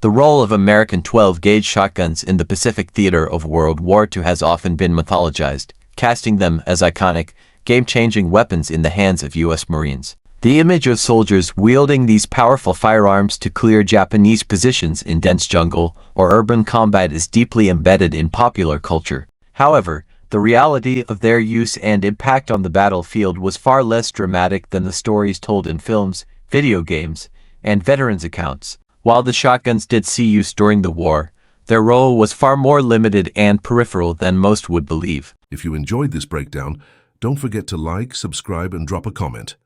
The role of American 12-gauge shotguns in the Pacific theater of World War II has often been mythologized, casting them as iconic, game-changing weapons in the hands of U.S. Marines. The image of soldiers wielding these powerful firearms to clear Japanese positions in dense jungle or urban combat is deeply embedded in popular culture. However, the reality of their use and impact on the battlefield was far less dramatic than the stories told in films, video games, and veterans' accounts. While the shotguns did see use during the war, their role was far more limited and peripheral than most would believe. If you enjoyed this breakdown, don't forget to like, subscribe, and drop a comment.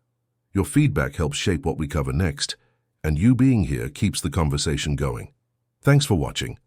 Your feedback helps shape what we cover next, and you being here keeps the conversation going. Thanks for watching.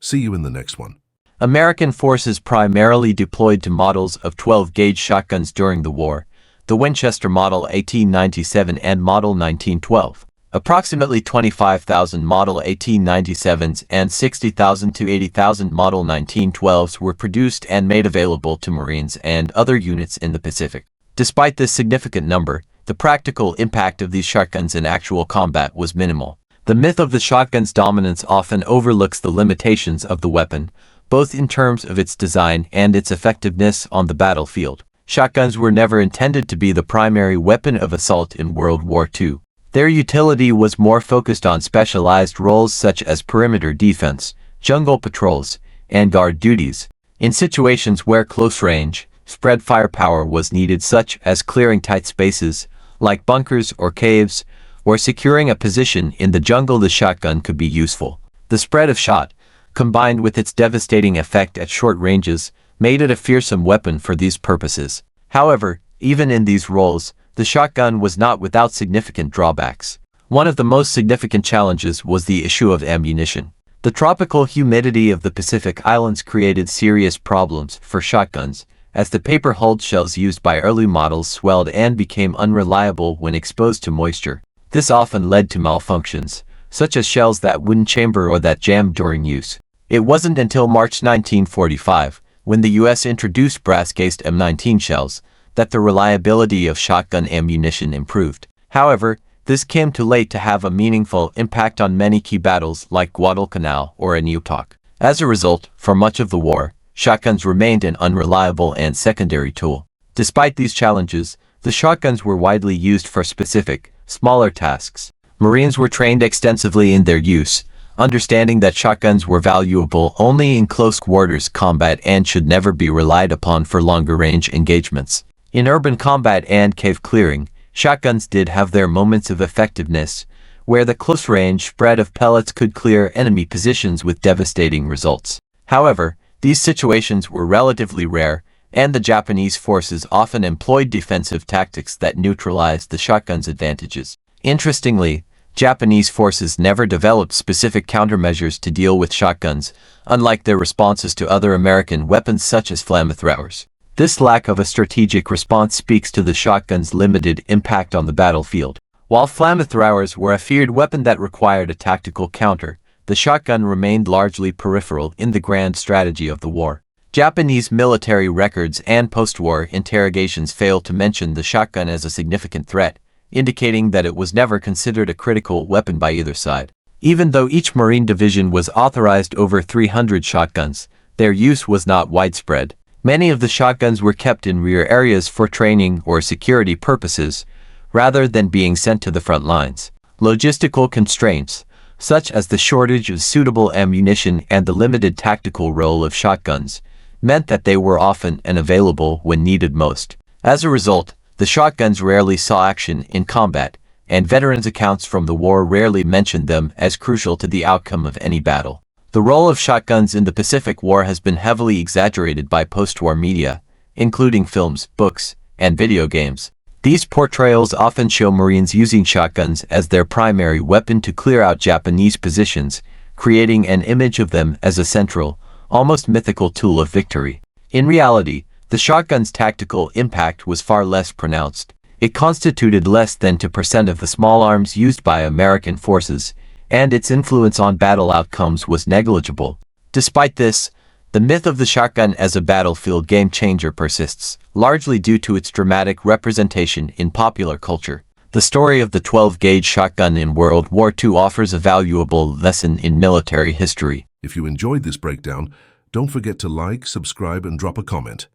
See you in the next one. American forces primarily deployed to models of 12-gauge shotguns during the war, the Winchester Model 1897 and Model 1912. Approximately 25,000 Model 1897s and 60,000 to 80,000 Model 1912s were produced and made available to Marines and other units in the Pacific. Despite this significant number, the practical impact of these shotguns in actual combat was minimal. The myth of the shotgun's dominance often overlooks the limitations of the weapon, both in terms of its design and its effectiveness on the battlefield. Shotguns were never intended to be the primary weapon of assault in World War II. Their utility was more focused on specialized roles such as perimeter defense, jungle patrols, and guard duties. In situations where close-range, spread firepower was needed, such as clearing tight spaces, like bunkers or caves, or securing a position in the jungle, the shotgun could be useful. The spread of shot, combined with its devastating effect at short ranges, made it a fearsome weapon for these purposes. However, even in these roles, the shotgun was not without significant drawbacks. One of the most significant challenges was the issue of ammunition. The tropical humidity of the Pacific Islands created serious problems for shotguns, as the paper-hulled shells used by early models swelled and became unreliable when exposed to moisture. This often led to malfunctions, such as shells that wouldn't chamber or that jammed during use. It wasn't until March 1945, when the U.S. introduced brass-cased M19 shells, that the reliability of shotgun ammunition improved. However, this came too late to have a meaningful impact on many key battles like Guadalcanal or Aniutoc. As a result, for much of the war, shotguns remained an unreliable and secondary tool. Despite these challenges, the shotguns were widely used for specific, smaller tasks. Marines were trained extensively in their use, understanding that shotguns were valuable only in close quarters combat and should never be relied upon for longer-range engagements. In urban combat and cave clearing, shotguns did have their moments of effectiveness, where the close-range spread of pellets could clear enemy positions with devastating results. However, these situations were relatively rare, and the Japanese forces often employed defensive tactics that neutralized the shotgun's advantages. Interestingly, Japanese forces never developed specific countermeasures to deal with shotguns, unlike their responses to other American weapons such as flamethrowers. This lack of a strategic response speaks to the shotgun's limited impact on the battlefield. While flamethrowers were a feared weapon that required a tactical counter, the shotgun remained largely peripheral in the grand strategy of the war. Japanese military records and post-war interrogations fail to mention the shotgun as a significant threat, indicating that it was never considered a critical weapon by either side. Even though each Marine division was authorized over 300 shotguns, their use was not widespread. Many of the shotguns were kept in rear areas for training or security purposes, rather than being sent to the front lines. Logistical constraints, such as the shortage of suitable ammunition and the limited tactical role of shotguns, meant that they were often unavailable when needed most. As a result, the shotguns rarely saw action in combat, and veterans' accounts from the war rarely mentioned them as crucial to the outcome of any battle. The role of shotguns in the Pacific War has been heavily exaggerated by post-war media, including films, books, and video games. These portrayals often show Marines using shotguns as their primary weapon to clear out Japanese positions, creating an image of them as a central, almost mythical tool of victory. In reality, the shotgun's tactical impact was far less pronounced. It constituted less than 2% of the small arms used by American forces, and its influence on battle outcomes was negligible. Despite this, the myth of the shotgun as a battlefield game changer persists, largely due to its dramatic representation in popular culture. The story of the 12-gauge shotgun in World War II offers a valuable lesson in military history. If you enjoyed this breakdown, don't forget to like, subscribe, and drop a comment.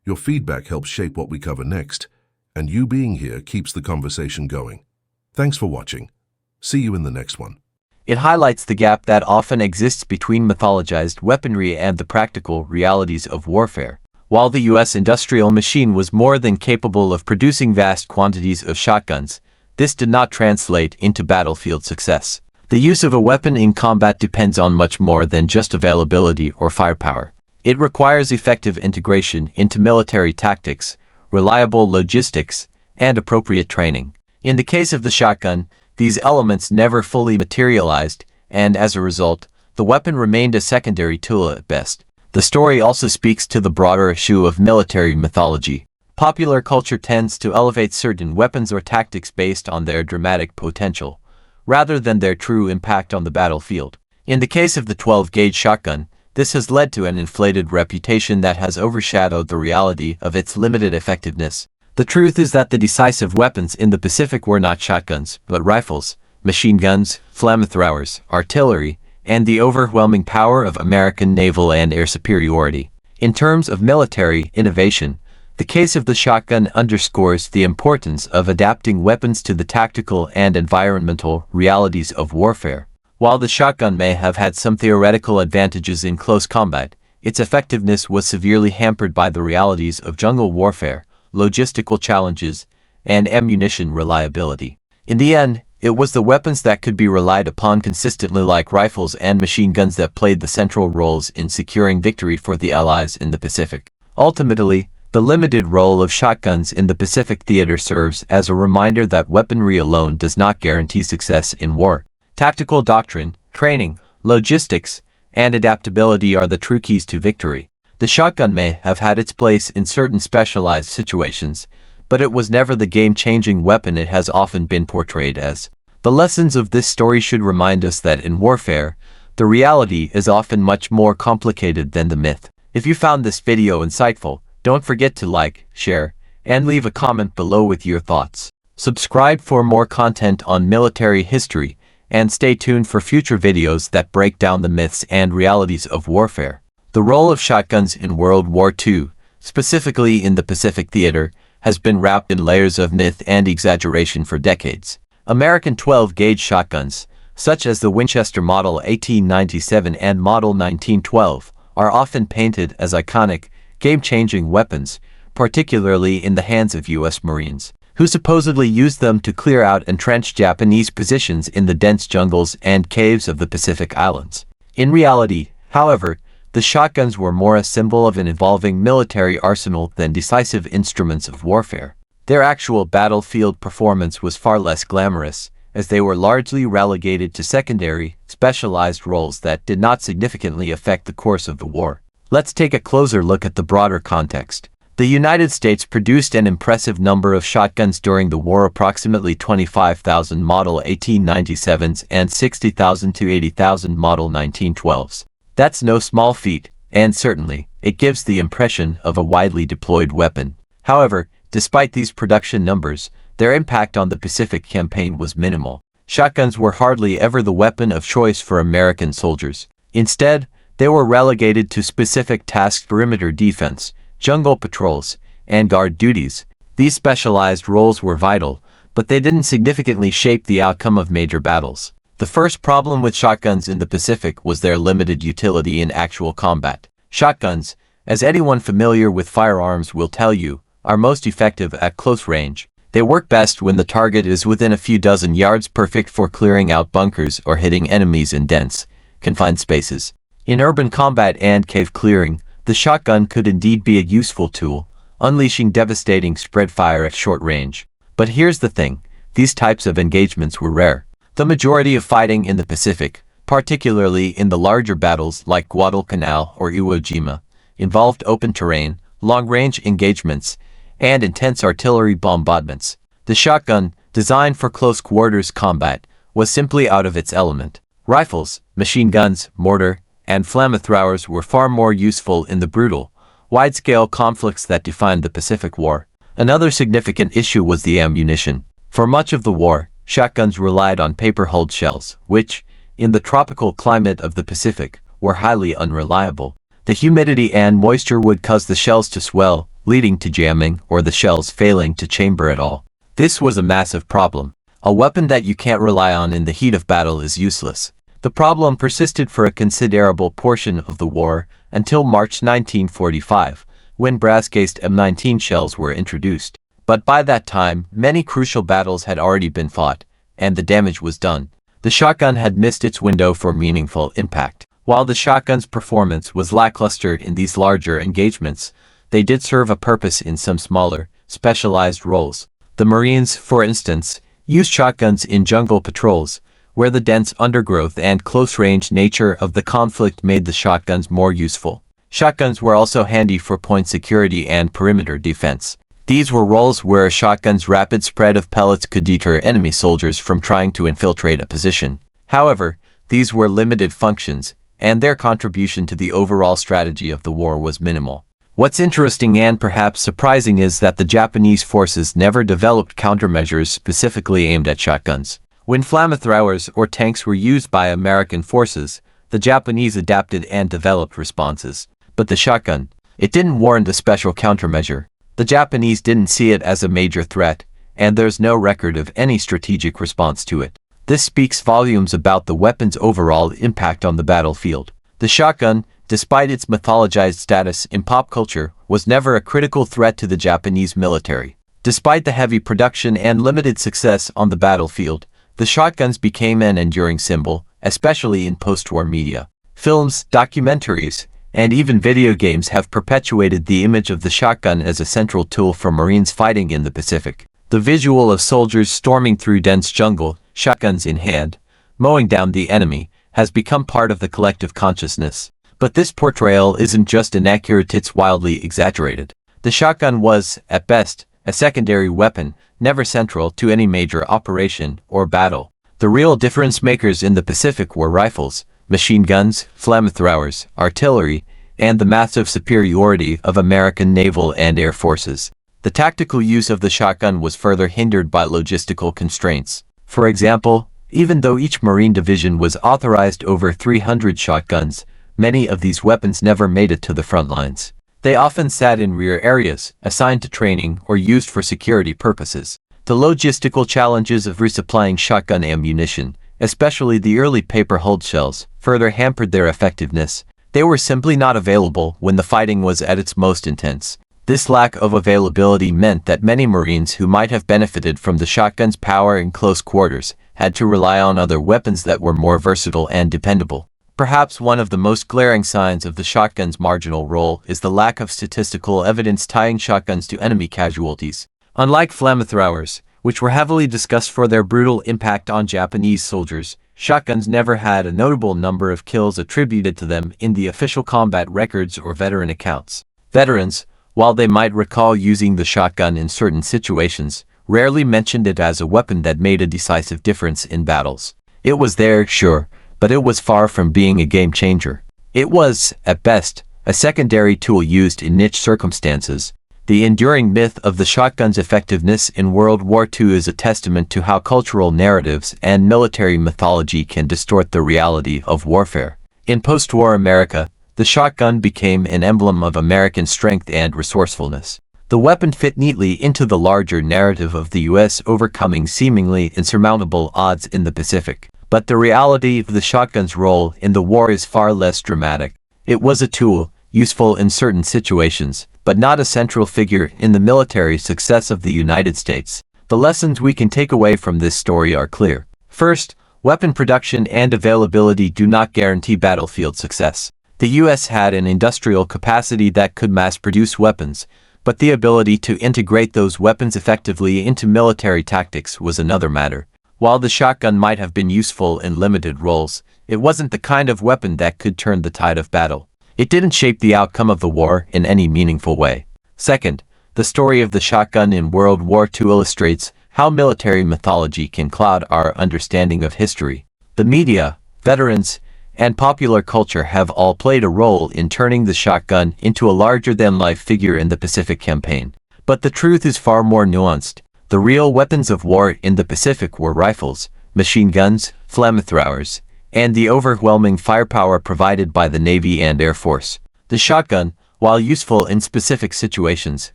Your feedback helps shape what we cover next, and you being here keeps the conversation going. Thanks for watching. See you in the next one. It highlights the gap that often exists between mythologized weaponry and the practical realities of warfare. While the U.S. industrial machine was more than capable of producing vast quantities of shotguns, this did not translate into battlefield success. The use of a weapon in combat depends on much more than just availability or firepower. It requires effective integration into military tactics, reliable logistics, and appropriate training. In the case of the shotgun, these elements never fully materialized, and as a result, the weapon remained a secondary tool at best. The story also speaks to the broader issue of military mythology. Popular culture tends to elevate certain weapons or tactics based on their dramatic potential, rather than their true impact on the battlefield. In the case of the 12-gauge shotgun, this has led to an inflated reputation that has overshadowed the reality of its limited effectiveness. The truth is that the decisive weapons in the Pacific were not shotguns, but rifles, machine guns, flamethrowers, artillery, and the overwhelming power of American naval and air superiority. In terms of military innovation, the case of the shotgun underscores the importance of adapting weapons to the tactical and environmental realities of warfare. While the shotgun may have had some theoretical advantages in close combat, its effectiveness was severely hampered by the realities of jungle warfare, logistical challenges, and ammunition reliability. In the end, it was the weapons that could be relied upon consistently, like rifles and machine guns, that played the central roles in securing victory for the Allies in the Pacific. Ultimately, the limited role of shotguns in the Pacific theater serves as a reminder that weaponry alone does not guarantee success in war. Tactical doctrine, training, logistics, and adaptability are the true keys to victory. The shotgun may have had its place in certain specialized situations, but it was never the game-changing weapon it has often been portrayed as. The lessons of this story should remind us that in warfare, the reality is often much more complicated than the myth. If you found this video insightful, don't forget to like, share, and leave a comment below with your thoughts. Subscribe for more content on military history, and stay tuned for future videos that break down the myths and realities of warfare. The role of shotguns in World War II, specifically in the Pacific theater, has been wrapped in layers of myth and exaggeration for decades. American 12-gauge shotguns, such as the Winchester Model 1897 and Model 1912, are often painted as iconic, game-changing weapons, particularly in the hands of U.S. Marines, who supposedly used them to clear out entrenched Japanese positions in the dense jungles and caves of the Pacific Islands. In reality, however, the shotguns were more a symbol of an evolving military arsenal than decisive instruments of warfare. Their actual battlefield performance was far less glamorous, as they were largely relegated to secondary, specialized roles that did not significantly affect the course of the war. Let's take a closer look at the broader context. The United States produced an impressive number of shotguns during the war, approximately 25,000 Model 1897s and 60,000 to 80,000 Model 1912s. That's no small feat, and certainly, it gives the impression of a widely deployed weapon. However, despite these production numbers, their impact on the Pacific campaign was minimal. Shotguns were hardly ever the weapon of choice for American soldiers. Instead, they were relegated to specific tasks: perimeter defense, jungle patrols, and guard duties. These specialized roles were vital, but they didn't significantly shape the outcome of major battles. The first problem with shotguns in the Pacific was their limited utility in actual combat. Shotguns, as anyone familiar with firearms will tell you, are most effective at close range. They work best when the target is within a few dozen yards, perfect for clearing out bunkers or hitting enemies in dense, confined spaces. In urban combat and cave clearing, the shotgun could indeed be a useful tool, unleashing devastating spread fire at short range. But here's the thing, these types of engagements were rare. The majority of fighting in the Pacific, particularly in the larger battles like Guadalcanal or Iwo Jima, involved open terrain, long-range engagements, and intense artillery bombardments. The shotgun, designed for close-quarters combat, was simply out of its element. Rifles, machine guns, mortar, and flamethrowers were far more useful in the brutal, wide-scale conflicts that defined the Pacific War. Another significant issue was the ammunition. For much of the war, shotguns relied on paper-hulled shells, which, in the tropical climate of the Pacific, were highly unreliable. The humidity and moisture would cause the shells to swell, leading to jamming or the shells failing to chamber at all. This was a massive problem. A weapon that you can't rely on in the heat of battle is useless. The problem persisted for a considerable portion of the war until March 1945, when brass-cased M19 shells were introduced. But by that time, many crucial battles had already been fought, and the damage was done. The shotgun had missed its window for meaningful impact. While the shotgun's performance was lackluster in these larger engagements, they did serve a purpose in some smaller, specialized roles. The Marines, for instance, used shotguns in jungle patrols, where the dense undergrowth and close-range nature of the conflict made the shotguns more useful. Shotguns were also handy for point security and perimeter defense. These were roles where a shotgun's rapid spread of pellets could deter enemy soldiers from trying to infiltrate a position. However, these were limited functions, and their contribution to the overall strategy of the war was minimal. What's interesting and perhaps surprising is that the Japanese forces never developed countermeasures specifically aimed at shotguns. When flamethrowers or tanks were used by American forces, the Japanese adapted and developed responses. But the shotgun, it didn't warrant a special countermeasure. The Japanese didn't see it as a major threat, and there's no record of any strategic response to it. This speaks volumes about the weapon's overall impact on the battlefield. The shotgun, despite its mythologized status in pop culture, was never a critical threat to the Japanese military. Despite the heavy production and limited success on the battlefield, the shotguns became an enduring symbol, especially in post-war media. Films, documentaries, and even video games have perpetuated the image of the shotgun as a central tool for Marines fighting in the Pacific. The visual of soldiers storming through dense jungle, shotguns in hand, mowing down the enemy, has become part of the collective consciousness. But this portrayal isn't just inaccurate, it's wildly exaggerated. The shotgun was, at best, a secondary weapon, never central to any major operation or battle. The real difference makers in the Pacific were rifles, machine guns, flamethrowers, artillery, and the massive superiority of American naval and air forces. The tactical use of the shotgun was further hindered by logistical constraints. For example, even though each Marine division was authorized over 300 shotguns, many of these weapons never made it to the front lines. They often sat in rear areas, assigned to training or used for security purposes. The logistical challenges of resupplying shotgun ammunition, especially the early paper-hulled shells, further hampered their effectiveness. They were simply not available when the fighting was at its most intense. This lack of availability meant that many Marines who might have benefited from the shotgun's power in close quarters had to rely on other weapons that were more versatile and dependable. Perhaps one of the most glaring signs of the shotgun's marginal role is the lack of statistical evidence tying shotguns to enemy casualties. Unlike flamethrowers, which were heavily discussed for their brutal impact on Japanese soldiers, shotguns never had a notable number of kills attributed to them in the official combat records or veteran accounts. Veterans, while they might recall using the shotgun in certain situations, rarely mentioned it as a weapon that made a decisive difference in battles. It was there, sure, but it was far from being a game changer. It was, at best, a secondary tool used in niche circumstances. The enduring myth of the shotgun's effectiveness in World War II is a testament to how cultural narratives and military mythology can distort the reality of warfare. In post-war America, the shotgun became an emblem of American strength and resourcefulness. The weapon fit neatly into the larger narrative of the U.S. overcoming seemingly insurmountable odds in the Pacific. But the reality of the shotgun's role in the war is far less dramatic. It was a tool, useful in certain situations, but not a central figure in the military success of the United States. The lessons we can take away from this story are clear. First, weapon production and availability do not guarantee battlefield success. The U.S. had an industrial capacity that could mass-produce weapons, but the ability to integrate those weapons effectively into military tactics was another matter. While the shotgun might have been useful in limited roles, it wasn't the kind of weapon that could turn the tide of battle. It didn't shape the outcome of the war in any meaningful way. Second, the story of the shotgun in World War II illustrates how military mythology can cloud our understanding of history. The media, veterans, and popular culture have all played a role in turning the shotgun into a larger-than-life figure in the Pacific Campaign. But the truth is far more nuanced. The real weapons of war in the Pacific were rifles, machine guns, flamethrowers, and the overwhelming firepower provided by the Navy and Air Force. The shotgun, while useful in specific situations,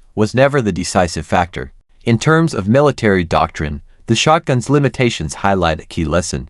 was never the decisive factor. In terms of military doctrine, the shotgun's limitations highlight a key lesson.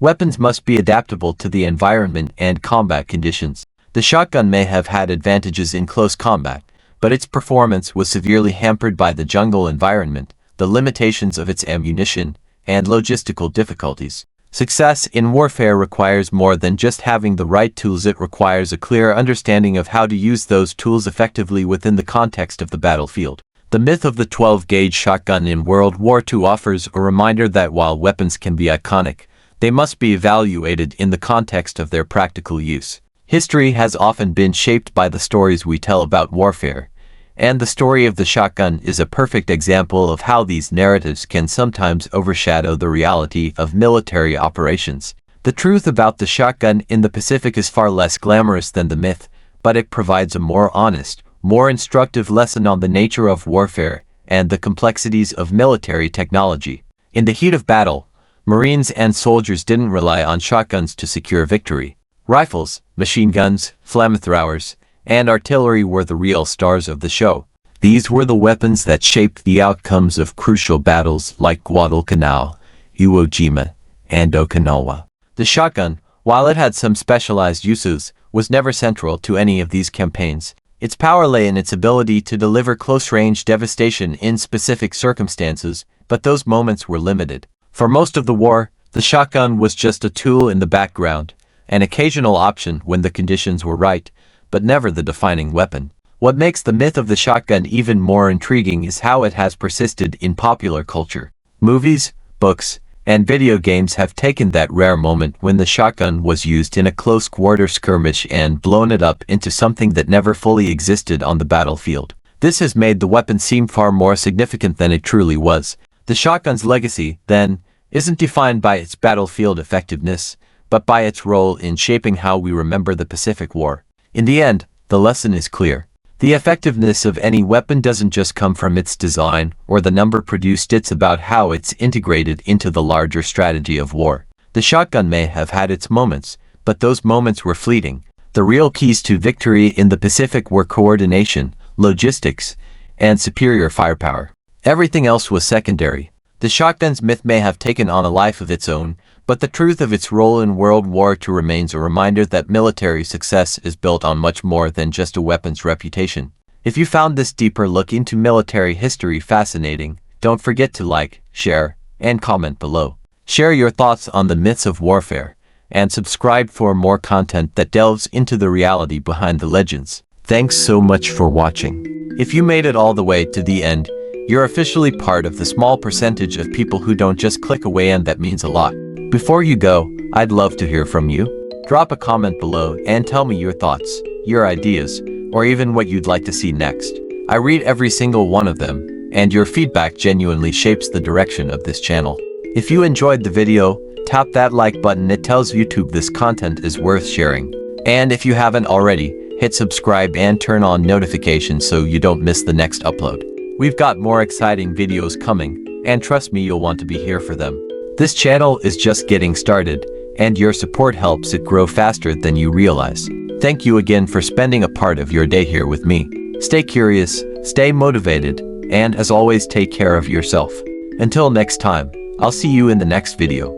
Weapons must be adaptable to the environment and combat conditions. The shotgun may have had advantages in close combat, but its performance was severely hampered by the jungle environment, the limitations of its ammunition, and logistical difficulties. Success in warfare requires more than just having the right tools. It requires a clear understanding of how to use those tools effectively within the context of the battlefield. The myth of the 12-gauge shotgun in World War II offers a reminder that while weapons can be iconic, they must be evaluated in the context of their practical use. History has often been shaped by the stories we tell about warfare, and the story of the shotgun is a perfect example of how these narratives can sometimes overshadow the reality of military operations. The truth about the shotgun in the Pacific is far less glamorous than the myth, but it provides a more honest, more instructive lesson on the nature of warfare and the complexities of military technology. In the heat of battle, Marines and soldiers didn't rely on shotguns to secure victory. Rifles, machine guns, flamethrowers, and artillery were the real stars of the show. These were the weapons that shaped the outcomes of crucial battles like Guadalcanal, Iwo Jima, and Okinawa. The shotgun, while it had some specialized uses, was never central to any of these campaigns. Its power lay in its ability to deliver close-range devastation in specific circumstances, but those moments were limited. For most of the war, the shotgun was just a tool in the background, an occasional option when the conditions were right, but never the defining weapon. What makes the myth of the shotgun even more intriguing is how it has persisted in popular culture. Movies, books, and video games have taken that rare moment when the shotgun was used in a close-quarter skirmish and blown it up into something that never fully existed on the battlefield. This has made the weapon seem far more significant than it truly was. The shotgun's legacy, then, isn't defined by its battlefield effectiveness, but by its role in shaping how we remember the Pacific War. In the end, the lesson is clear. The effectiveness of any weapon doesn't just come from its design or the number produced, it's about how it's integrated into the larger strategy of war. The shotgun may have had its moments, but those moments were fleeting. The real keys to victory in the Pacific were coordination, logistics, and superior firepower. Everything else was secondary. The shotgun's myth may have taken on a life of its own, but the truth of its role in World War II remains a reminder that military success is built on much more than just a weapon's reputation. If you found this deeper look into military history fascinating, don't forget to like, share, and comment below. Share your thoughts on the myths of warfare, and subscribe for more content that delves into the reality behind the legends. Thanks so much for watching. If you made it all the way to the end, you're officially part of the small percentage of people who don't just click away, and that means a lot. Before you go, I'd love to hear from you. Drop a comment below and tell me your thoughts, your ideas, or even what you'd like to see next. I read every single one of them, and your feedback genuinely shapes the direction of this channel. If you enjoyed the video, tap that like button. It tells YouTube this content is worth sharing. And if you haven't already, hit subscribe and turn on notifications so you don't miss the next upload. We've got more exciting videos coming, and trust me, you'll want to be here for them. This channel is just getting started, and your support helps it grow faster than you realize. Thank you again for spending a part of your day here with me. Stay curious, stay motivated, and as always, take care of yourself. Until next time, I'll see you in the next video.